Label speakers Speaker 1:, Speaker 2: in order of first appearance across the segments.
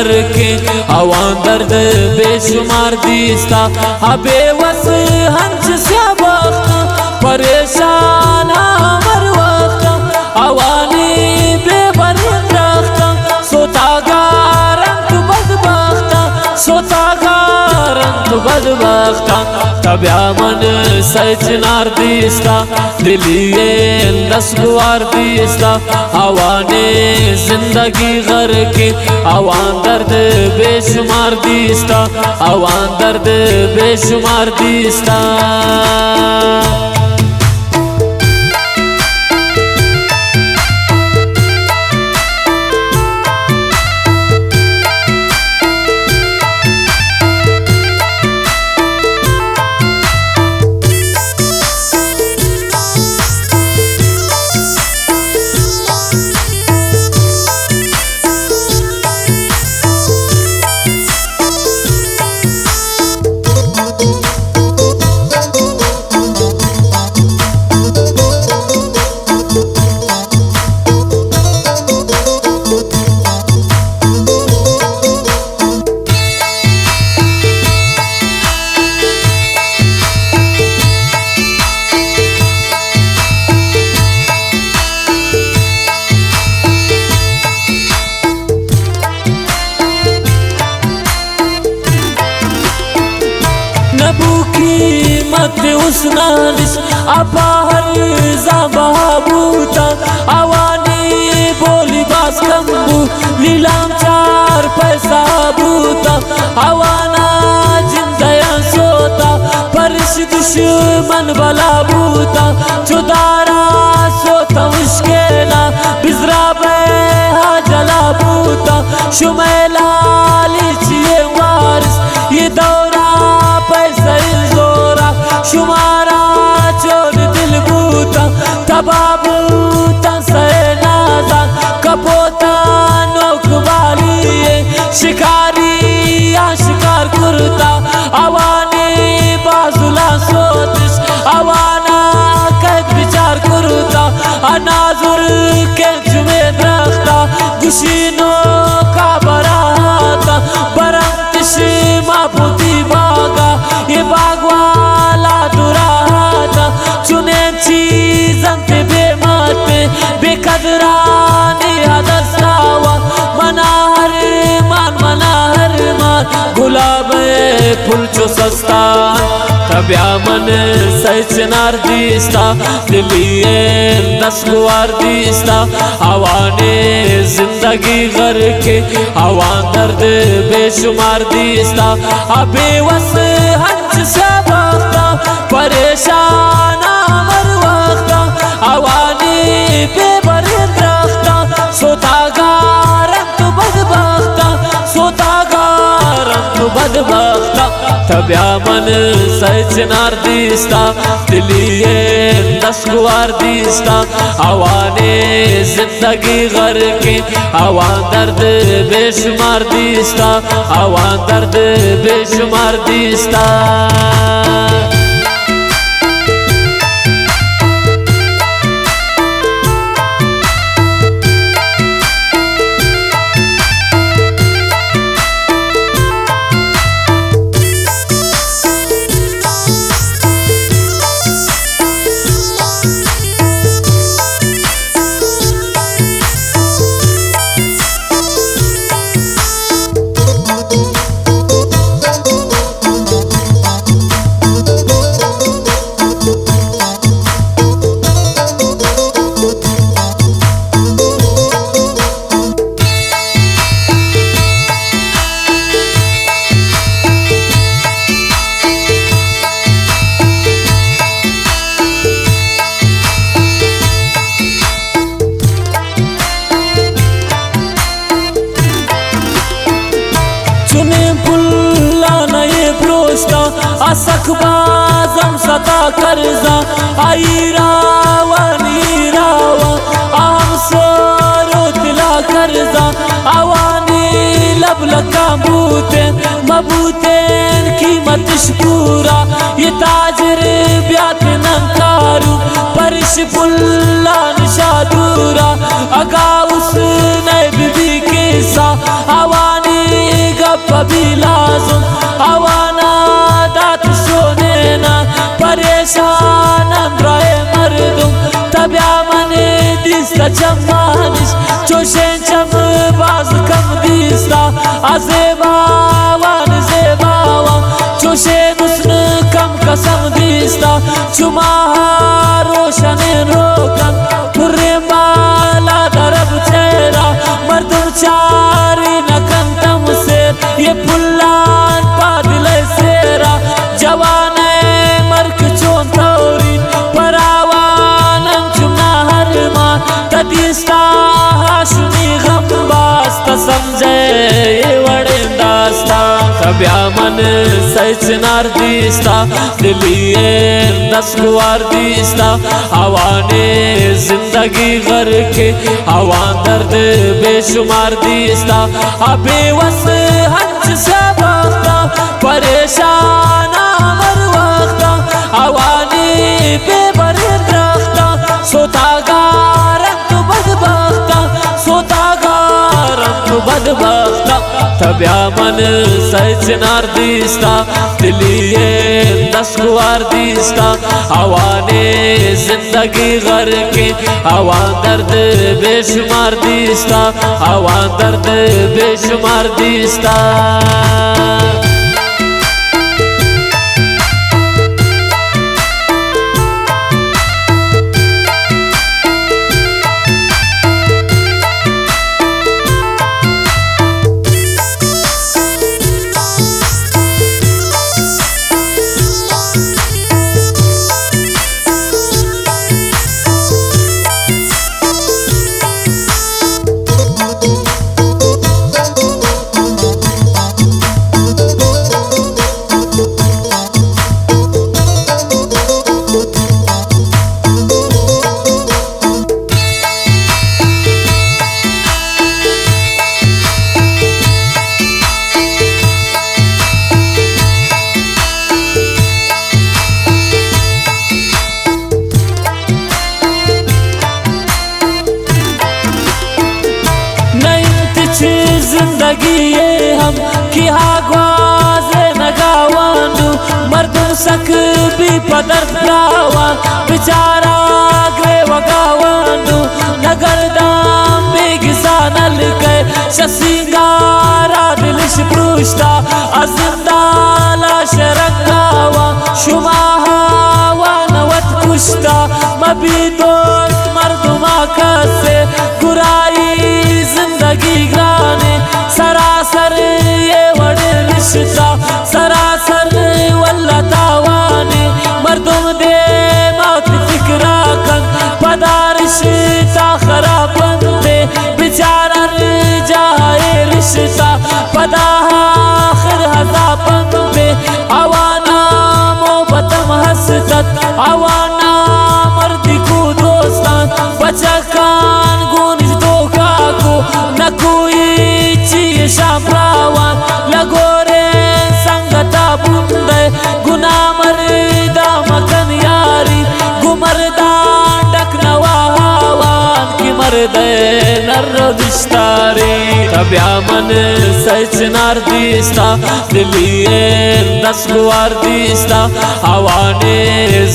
Speaker 1: घर के आवान दर्द बेशुमार दीस्ता अबे वस हंस से वक्त परेशान हर वक्त आवानी बेबरिन रख्त सोतागारंत बदबख्त सोतागारंत बदबख्त तब्या मन सचनार दीस्ता दिलिए नस्गवार दीस्ता आवाने जिंदगी घर के आवान दर्द बेशुमार दीस्ता आवान दर्द बेशुमार दीस्ता कीमत उस नालिश अपाहर ज़बाबूता आवानी बोली बास कम्बू लीलाम चार पैसा बूता आवाना जिंदया सोता परिश दुश्मन बला बूता चुदारा सोता मुश्किला बिजरा बेहा जला बूता शुमेला लीचिए वारिस ये दौरा पैसा शुमारा चोर दिल बूता तबाबूता सैनाजा कपोता नोक वाली शिकारी या शिकार कुर्ता आवाने बाजुला सोतिस आवाना कैद विचार कुर्ता अनाजुर के जुमे रखता गुशीनो का बराता बरंतिश मापुती बागा ये बागवाला दुराता चुने चीज़न ते बेमाते बेकदराने हदसावा मनाहर मान गुलाब फूल चो सस्ता तब्या मन सचनार दीस्ता दिलिए नस्गवार दीस्ता आवाने जिंदगी घर के आवान दर्द बेशुमार दीस्ता अबे वस हंस से वक्त परेशान हर वक्त आवानी बेबरिन रख्त सोतागारंत बदबख्त सोतागारंत बदबख्त तब्या मन सचनार दीस्ता दिलिए नस्गवार दीस्ता आवाने जिंदगी घर के आवान दर्द बेशुमार दीस्ता आवान दर्द बेशुमार दीस्ता असखबाजम सता करजा आईरावनी रावा आम सोरो दिला करजा आवानी लब लका बूते मबूतेन कीमत पूरा ये ताजर ब्यात नंकारू परिश पुल्ला निशादूरा अगा उस नए बीबी के सा आवानी भी लाजुम आवाना दात सोनेना परेशान अंद्राए मर्दुम तब्या मने दिस्ता चम्मानिश चोशें चम बाज कम दिस्ता अजेबावान जेबावा चोशें उसन कम कसम दिस्ता चुमा रोशन रोकम पुर्रे माला दरब चेहरा मर्दुम चारी नकन तम से ये पुल्लान पादिल सेरा जवाने मर्क चोन तौरी परावानन चुना हरमा तदिस्ता हाशुनी गम बास्ता समझे ये वड़े दास्तान तब्या मन सचनार दिस्ता दिलिए नस्कुआर दिस्ता हवाने जिंदगी घर के हवा दर्द बेशुमार दिस्ता अबे वस हंच से वक्ता परेशान मर वक्ता हवाने बेबरिद रखता सोतागारन तो बदबख्ता सोतागारन तो बदबख्ता तब्या मन सचनार दिस्ता दिलिए नस्कुआर दिस्ता हवाने जिंदगी घर के हवा दर्द बेशुमार दिस्ता हवा दर्द बेशुमार दिस्ता जिंदगी ये हम की हागवाजे नगावानु मर्दुम सक भी पदर गावा बिचारा ग्रे वगावानु नगर दाम बेगिसा नल के शसिंगारा दिलिश पृष्ठा अजिंदाला शरंगावा शुमाहावा नवत कुश्ता मबी दोस्त मर्दुमा कसे कुराई जिंदगी ग्राने सरासर ये वड़े रिश्ता सरासर वल्ला तावाने मर्दुम दे मौत फिक्रा कन पदारिश्ता खराब बंदे बिचारा जाए रिश्ता पदा आखिर हजा बंदे आवाना मोहब्बतम हसरत आवाना मर्दी को दोस्तान बचा कान गुनिज धोखा को न कोई चीज शामरावान लगोरे संगता बुंदे गुना मर्दा मकन यारी गुमरदान डकनवा हवान की मर्दे नर्रो दिश्तारी तब्या मन सचनार दिस्ता दिलिए नस्कुआर दिस्ता हवाने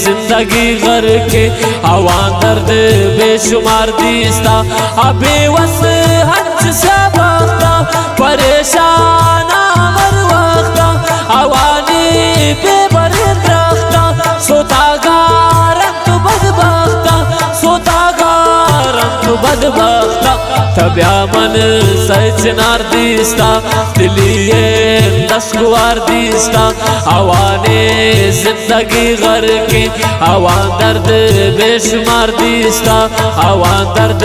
Speaker 1: जिंदगी घर के हवा दर्द बेशुमार दिस्ता अबे वस हंच से वक्ता परेशान मर वक्ता हवाने बेबरिद रखता सोतागारन तो बदबख्ता सोतागारन तो बदबख्ता तब्या मन सचनार दिस्ता दिलिए नस्कुआर दिस्ता हवाने जिंदगी घर के हवा दर्द बेशुमार दिस्ता हवा दर्द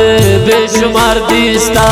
Speaker 1: बेशुमार दिस्ता।